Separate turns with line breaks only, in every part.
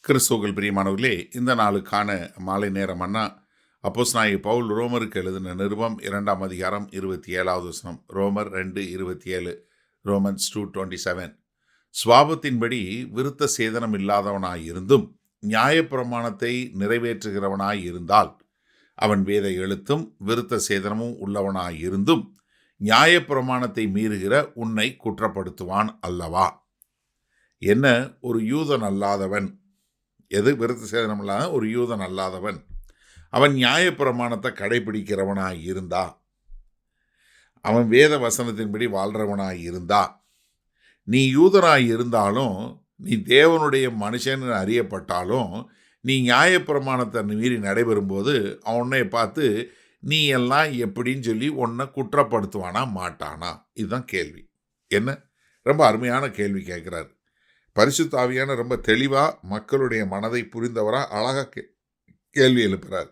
கிறிஸ்துவுக்குள் பிரியமானவர்களே, இந்த நாளுக்கான மாலை நேர மன்னா அப்போஸ்தலனாகிய பவுல் ரோமருக்கு எழுதின நிருபம் 2ஆம் அதிகாரம் 27வது வசனம். ரோமர் 2:27. ரோமன்ஸ் 2:27. சுவாபத்தின்படி விருத்த சேதனம் இல்லாதவனாயிருந்தும் நியாயப்பிரமாணத்தை நிறைவேற்றுகிறவனாயிருந்தால் அவன் வேத எழுத்தும் விருத்த சேதனமும் உள்ளவனாயிருந்தும் நியாயப்பிரமாணத்தை மீறுகிற உன்னை குற்றப்படுத்துவான் அல்லவா? என்ன, ஒரு யூதன் அல்லாதவன், எது விருத்த சேதனம் இல்லாத ஒரு யூதன் அல்லாதவன், அவன் நியாயப்பிரமாணத்தை கடைபிடிக்கிறவனாய் இருந்தா, அவன் வேத வசனத்தின்படி வாழ்றவனாய் இருந்தா, நீ யூதனாய் இருந்தாலும், நீ தேவனுடைய மனுஷன் அறியப்பட்டாலும், நீ நியாயப்பிரமாணத்தை மீறி நடைபெறும்போது அவனை பார்த்து நீ எல்லாம் எப்படின்னு சொல்லி உன்னை குற்றப்படுத்துவானா மாட்டானா? இதுதான் கேள்வி. என்ன ரொம்ப அருமையான கேள்வி கேட்குறாரு பரிசுத்த ஆவியான. ரொம்ப தெளிவாக மக்களுடைய மனதை புரிந்தவராக அழகாக கேள்வி எழுப்புறார்.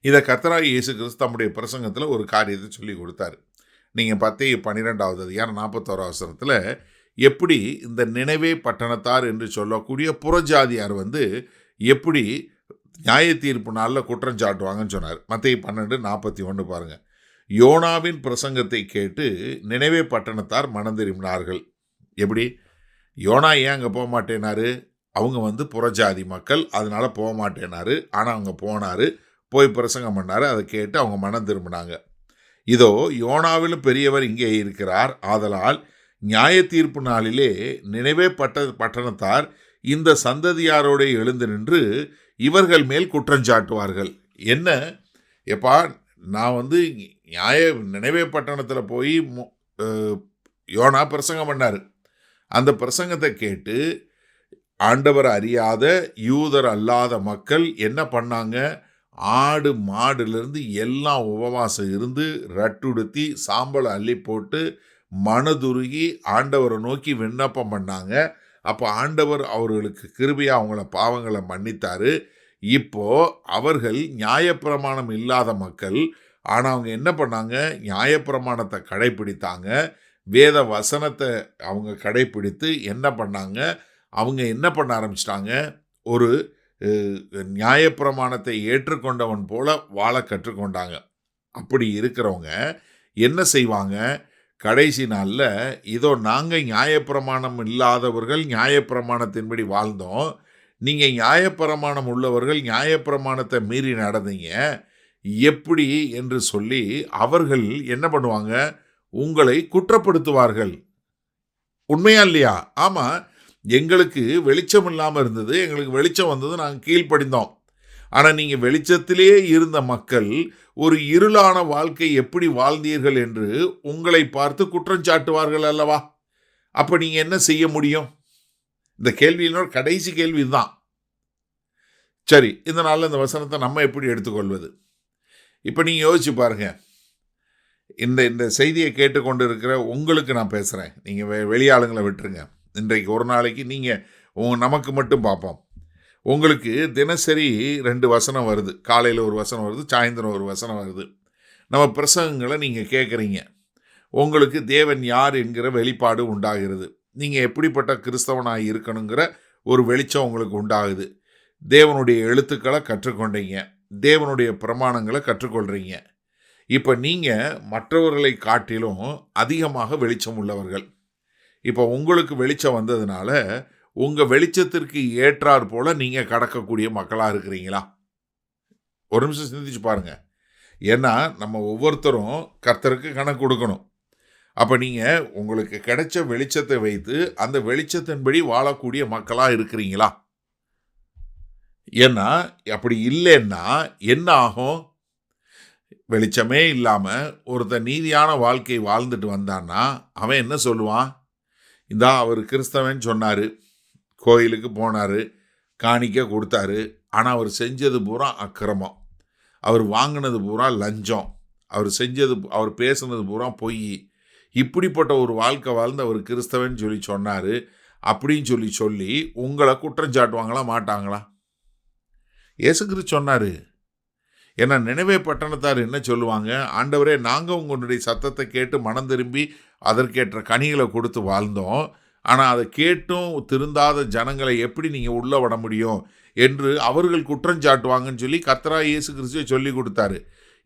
இதை கர்த்தராகிய இயேசு கிறிஸ்து தம்முடைய பிரசங்கத்தில் ஒரு காரியத்தை சொல்லி கொடுத்தாரு. நீங்கள் 10:12 அதிகாரம் 41 வசனத்தில் எப்படி இந்த நினைவே பட்டணத்தார் என்று சொல்லக்கூடிய புறஜாதியார் எப்படி நியாய தீர்ப்பு நாளில் குற்றம் சாட்டுவாங்கன்னு சொன்னார். மத்தேயு 12:41 பாருங்கள். யோனாவின் பிரசங்கத்தை கேட்டு நினைவே பட்டணத்தார் மனம் திரும்பினார்கள். எப்படி? யோனா ஏன் அங்கே போக மாட்டேனாரு? அவங்க புறஜாதி மக்கள், அதனால போக மாட்டேனாரு. ஆனால் அவங்க போனார், போய் பிரசங்கம் பண்ணார். அதை கேட்டு அவங்க மனம் திரும்பினாங்க. இதோ யோனாவிலும் பெரியவர் இங்கே இருக்கிறார், ஆதலால் நியாய தீர்ப்பு நாளிலே நினைவே பட்டணத்தார் இந்த சந்ததியாரோடு எழுந்து நின்று இவர்கள் மேல் குற்றஞ்சாட்டுவார்கள். என்ன எப்பா, நான் நினைவே பட்டணத்தில் போய் யோனா பிரசங்கம் பண்ணார். அந்த பிரசங்கத்தை கேட்டு ஆண்டவர் அறியாத யூதர் அல்லாத மக்கள் என்ன பண்ணாங்க? ஆடு மாடுலேருந்து எல்லாம் உபவாசம் இருந்து ரட்டுடுத்தி சாம்பலை அள்ளி போட்டு மனதுருகி ஆண்டவரை நோக்கி விண்ணப்பம் பண்ணாங்க. அப்போ ஆண்டவர் அவர்களுக்கு கிருபையாக அவங்கள பாவங்களை மன்னித்தார். இப்போ அவர்கள் நியாயப்பிரமாணம் இல்லாத மக்கள், ஆனால் அவங்க என்ன பண்ணாங்க? நியாயப்பிரமாணத்தை கடைப்பிடித்தாங்க. வேத வசனத்தை அவங்க கடைப்பிடித்து என்ன பண்ணாங்க? அவங்க என்ன பண்ண ஆரம்பிச்சிட்டாங்க? ஒரு நியாயப்பிரமாணத்தை ஏற்றுக்கொண்டவன் போல வாழ கற்றுக்கொண்டாங்க. அப்படி இருக்கிறவங்க என்ன செய்வாங்க? கடைசி நாளில் இதோ நாங்கள் நியாயப்பிரமாணம் இல்லாதவர்கள் நியாயப்பிரமாணத்தின்படி வாழ்ந்தோம், நீங்கள் நியாயப்பிரமாணம் உள்ளவர்கள் நியாயப்பிரமாணத்தை மீறி நடந்தீங்க, எப்படி என்று சொல்லி அவர்கள் என்ன பண்ணுவாங்க? உங்களை குற்றப்படுத்துவார்கள். உண்மையா இல்லையா? ஆமாம், எங்களுக்கு வெளிச்சம் இல்லாமல் இருந்தது, எங்களுக்கு வெளிச்சம் வந்தது, நாங்கள் கீழ்ப்படிந்தோம். ஆனால் நீங்கள் வெளிச்சத்திலே இருந்த மக்கள் ஒரு இருளான வாழ்க்கை எப்படி வாழ்ந்தீர்கள் என்று உங்களை பார்த்து குற்றம் சாட்டுவார்கள் அல்லவா? அப்போ நீங்கள் என்ன செய்ய முடியும்? இந்த கேள்வியினோட கடைசி கேள்வி தான். சரி, இந்த நாளில் இந்த வசனத்தை நம்ம எப்படி எடுத்துக்கொள்வது? இப்போ நீங்கள் யோசிச்சு பாருங்கள். இந்த செய்தியை கேட்டுக்கொண்டு இருக்கிற உங்களுக்கு நான் பேசுகிறேன். நீங்கள் வெளியாளுங்களை விட்டுருங்க. இன்றைக்கு ஒரு நாளைக்கு நீங்கள் நமக்கு மட்டும் பார்ப்போம். உங்களுக்கு தினசரி 2 வசனம் வருது. காலையில் ஒரு வசனம் வருது, சாயந்தரம் ஒரு வசனம் வருது. நம்ம பிரசங்கங்களை நீங்கள் கேட்குறீங்க. உங்களுக்கு தேவன் யார் என்கிற வெளிப்பாடு உண்டாகிறது. நீங்கள் எப்படிப்பட்ட கிறிஸ்தவனாக இருக்கணுங்கிற ஒரு வெளிச்சம் உங்களுக்கு உண்டாகுது. தேவனுடைய எழுத்துக்களை கற்றுக்கொண்டீங்க, தேவனுடைய பிரமாணங்களை கற்றுக்கொள்கிறீங்க. இப்போ நீங்கள் மற்றவர்களை காட்டிலும் அதிகமாக வெளிச்சம் உள்ளவர்கள். இப்போ உங்களுக்கு வெளிச்சம் வந்ததுனால உங்கள் வெளிச்சத்திற்கு ஏற்றாற் போல் நீங்கள் கடக்கக்கூடிய மக்களாக இருக்கிறீங்களா? ஒரு நிமிஷம் சிந்திச்சு பாருங்கள். ஏன்னா நம்ம ஒவ்வொருத்தரும் கர்த்தருக்கு கணக்கு கொடுக்கணும். அப்போ நீங்கள் உங்களுக்கு கிடைச்ச வெளிச்சத்தை வைத்து அந்த வெளிச்சத்தின்படி வாழக்கூடிய மக்களாக இருக்கிறீங்களா? ஏன்னா அப்படி இல்லைன்னா என்ன ஆகும்? வெளிச்சமே இல்லாமல் ஒருத்தர் நீதியான வாழ்க்கை வாழ்ந்துட்டு வந்தான்னா அவன் என்ன சொல்லுவான்? இந்தா அவர் கிறிஸ்தவன் சொன்னார், கோயிலுக்கு போனார், காணிக்க கொடுத்தாரு, ஆனால் அவர் செஞ்சது பூரா அக்கிரமம், அவர் வாங்கினது பூரா லஞ்சம், அவர் பேசுனது பூரா பொய், இப்படிப்பட்ட ஒரு வாழ்க்கை வாழ்ந்து அவர் கிறிஸ்தவன் சொல்லி சொன்னார் அப்படின்னு சொல்லி உங்களை குற்றம் சாட்டுவாங்களா மாட்டாங்களா? இயேசு கிறிஸ்து சொன்னார். ஏன்னா நினைவே பட்டணத்தார் என்ன சொல்லுவாங்க? ஆண்டவரே, நாங்கள் உங்களுடைய சத்தத்தை கேட்டு மனம் திரும்பி அதற்கேற்ற கனிகளை கொடுத்து வாழ்ந்தோம், ஆனால் அதை கேட்டும் திருந்தாத ஜனங்களை எப்படி நீங்கள் உள்ளே விட முடியும் என்று அவர்கள் குற்றஞ்சாட்டுவாங்கன்னு சொல்லி கர்த்தராகிய இயேசு கிறிஸ்துவை சொல்லி கொடுத்தாரு.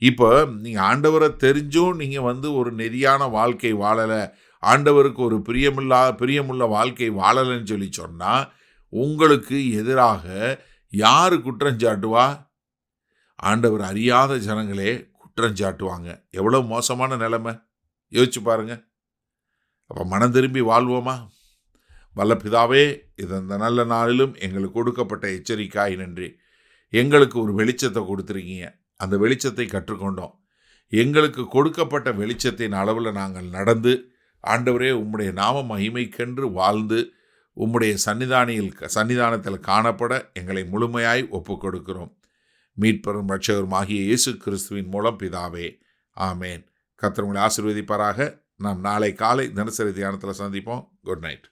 இப்போ நீங்கள் ஆண்டவரை தெரிஞ்சும் நீங்கள் ஒரு நெறியான வாழ்க்கை வாழலை, ஆண்டவருக்கு ஒரு பிரியமுள்ள வாழ்க்கை வாழலைன்னு சொல்லி சொன்னால் உங்களுக்கு எதிராக யார் குற்றஞ்சாட்டுவா? ஆண்டவர் அறியாத ஜனங்களே குற்றஞ்சாட்டுவாங்க. எவ்வளோ மோசமான நிலைமை யோசிச்சு பாருங்க. அப்போ மனம் திரும்பி வாழ்வோமா? வல்ல பிதாவே, இந்த நல்ல நாளிலும் எங்களுக்கு கொடுக்கப்பட்ட எச்சரிக்கையாய் நன்றி. எங்களுக்கு ஒரு வெளிச்சத்தை கொடுத்துருக்கீங்க, அந்த வெளிச்சத்தை கற்றுக்கொண்டோம். எங்களுக்கு கொடுக்கப்பட்ட வெளிச்சத்தின் அளவில் நாங்கள் நடந்து ஆண்டவரே உம்முடைய நாம மகிமைக்கென்று வாழ்ந்து உம்முடைய சன்னிதானத்தில் காணப்பட எங்களை முழுமையாய் ஒப்பு கொடுக்கிறோம். மீட்பரும் இரட்சகருமாகிய இயேசு கிறிஸ்துவின் மூலம் பிதாவே, ஆமேன். கர்த்தர் உங்களை ஆசீர்வதிப்பாராக. நாம் நாளை காலை தினசரி தியானத்தில் சந்திப்போம். Good night.